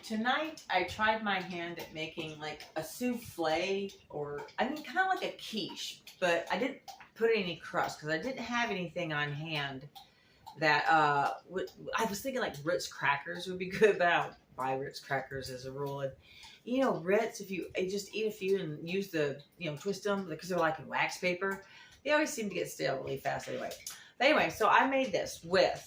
tonight I tried my hand at making like a souffle, or I mean kind of like a quiche, but I didn't put any crust because I didn't have anything on hand that I was thinking like Ritz crackers would be good, but I don't buy Ritz crackers as a rule. And you know, Ritz, if you just eat a few and use the, you know, twist them because they're like in wax paper, they always seem to get stale really fast anyway. But anyway, so I made this with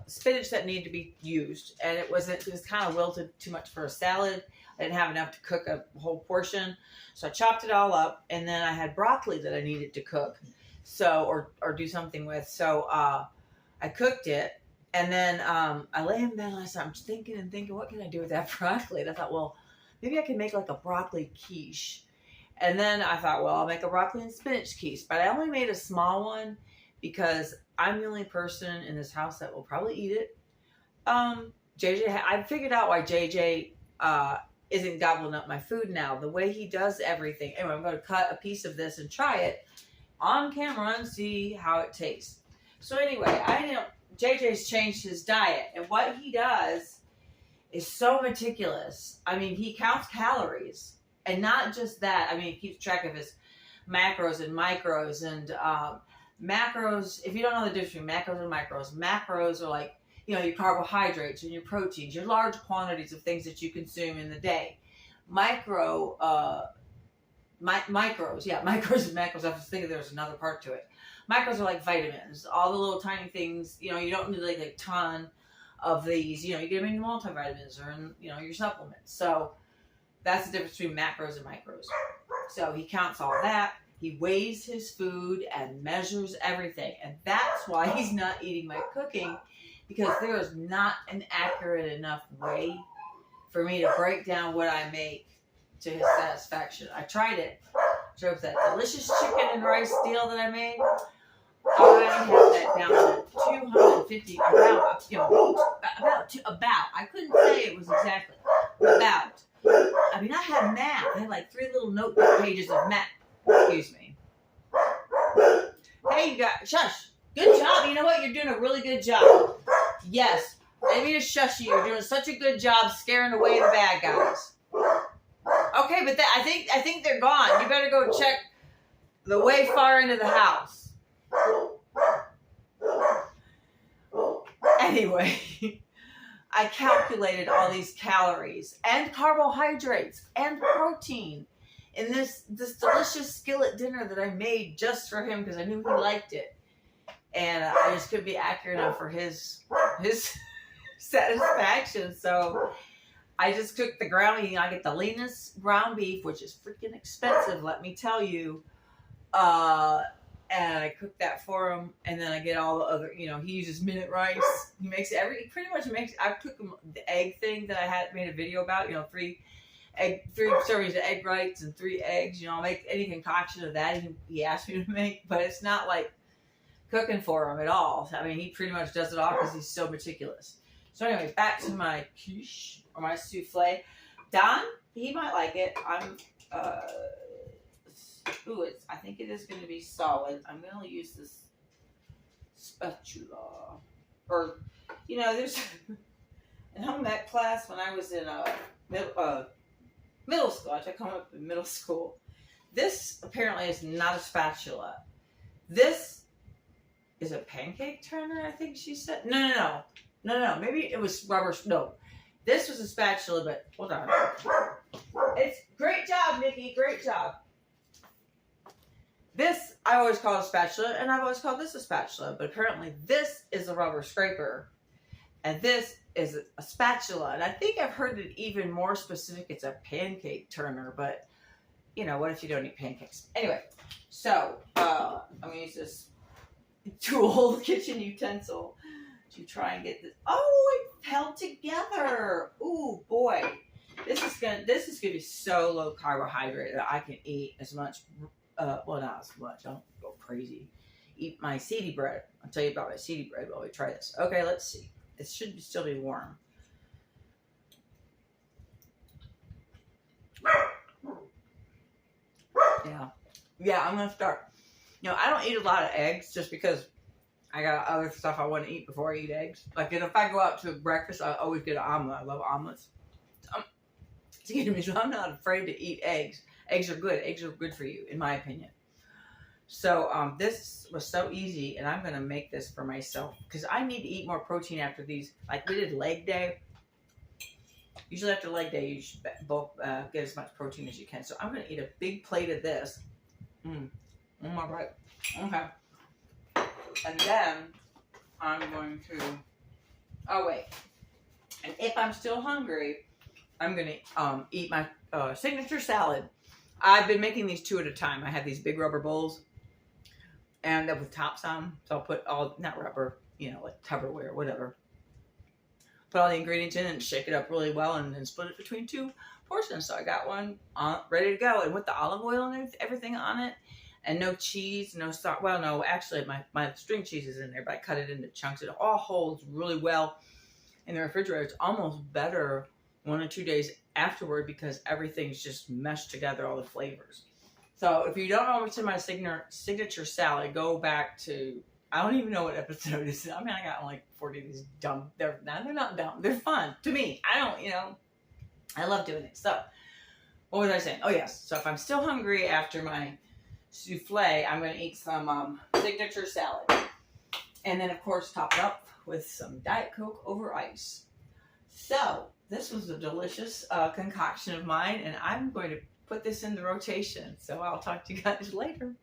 spinach that needed to be used, and it was kind of wilted too much for a salad. I didn't have enough to cook a whole portion, so I chopped it all up, and then I had broccoli that I needed to cook, so or do something with. So I cooked it, and then I lay in bed last night. I'm thinking, what can I do with that broccoli? And I thought, well, maybe I can make like a broccoli quiche. And then I thought, well, I'll make a broccoli and spinach quiche, but I only made a small one because I'm the only person in this house that will probably eat it. I figured out why JJ isn't gobbling up my food now. The way he does everything. Anyway, I'm going to cut a piece of this and try it on camera and see how it tastes. So anyway, JJ's changed his diet, and what he does is so meticulous. I mean, he counts calories, and not just that. I mean, he keeps track of his macros and micros, and macros, if you don't know the difference between macros and macros are like, you know, your carbohydrates and your proteins, your large quantities of things that you consume in the day. Micros, yeah, micros and macros. I was thinking there was another part to it. Micros are like vitamins, all the little tiny things. You know, you don't need like a ton of these. You know, you get them in multivitamins or in, you know, your supplements. So that's the difference between macros and micros. So he counts all that. He weighs his food and measures everything. And that's why he's not eating my cooking, because there is not an accurate enough way for me to break down what I make to his satisfaction. I tried it. With that delicious chicken and rice deal that I made, I had that down to 250, about. I couldn't say it was exactly. About. I mean, I had math. I had like 3 little notebook pages of math. Excuse me. Hey, you guys, shush. Good job. You know what? You're doing a really good job. Yes. I didn't mean to shush you. You're doing such a good job scaring away the bad guys. Okay, but I think they're gone. You better go check the way far into the house. Anyway, I calculated all these calories and carbohydrates and protein in this delicious skillet dinner that I made just for him because I knew he liked it. And I just couldn't be accurate enough for his satisfaction. So I just cooked the ground beef. I get the leanest ground beef, which is freaking expensive, let me tell you. And I cook that for him. And then I get all the other, you know, he uses minute rice. He pretty much makes, I cook him the egg thing that I had made a video about, you know, 3 servings of egg whites and 3 eggs. You know, I'll make any concoction of that he asked me to make, but it's not like cooking for him at all. I mean, he pretty much does it all because he's so meticulous. So anyway, back to my quiche or my souffle. Don, he might like it. I think it is going to be solid. I'm going to use this spatula. Or, you know, there's in home ec class when I was in middle school. I took home ec in middle school. This apparently is not a spatula. This is a pancake turner, I think she said. No. Maybe it was rubber. No, this was a spatula, but hold on. It's great job, Nikki. Great job. This I always call a spatula, and I've always called this a spatula, but apparently this is a rubber scraper, and this is a spatula. And I think I've heard it even more specific. It's a pancake turner, but you know, what if you don't eat pancakes? Anyway, so I'm gonna use this tool, kitchen utensil, to try and get this. Oh, it held together. Ooh, boy. This is gonna be so low carbohydrate that I can eat as much, well, not as much, don't go crazy. Eat my seedy bread. I'll tell you about my seedy bread while we try this. Okay, let's see. It should still be warm. Yeah, I'm gonna start. You know, I don't eat a lot of eggs just because I got other stuff I want to eat before I eat eggs. Like if I go out to breakfast, I always get an omelet. I love omelets. Excuse me, so I'm not afraid to eat eggs. Eggs are good. Eggs are good for you, in my opinion. So this was so easy, and I'm going to make this for myself because I need to eat more protein after these. Like we did leg day. Usually after leg day, you should both get as much protein as you can. So I'm going to eat a big plate of this. All right. Okay. And then I'm going to, oh wait. And if I'm still hungry, I'm going to eat my signature salad. I've been making these 2 at a time. I have these big rubber bowls and with tops on. So I'll put all, not rubber, you know, like Tupperware, whatever. Put all the ingredients in and shake it up really well and then split it between 2 portions. So I got one ready to go. And with the olive oil and everything on it and no cheese, no salt. Well, no, actually my string cheese is in there, but I cut it into chunks. It all holds really well in the refrigerator. It's almost better 1 or 2 days afterward because everything's just meshed together, all the flavors. So if you don't know what's in my signature salad, go back to, I don't even know what episode this is. I mean, I got like 40 of these dumb, they're not dumb. They're fun to me. I don't, you know, I love doing it. So what was I saying? Oh yes. So if I'm still hungry after my souffle, I'm going to eat some signature salad. And then of course top it up with some Diet Coke over ice. So this was a delicious concoction of mine, and I'm going to put this in the rotation. So I'll talk to you guys later.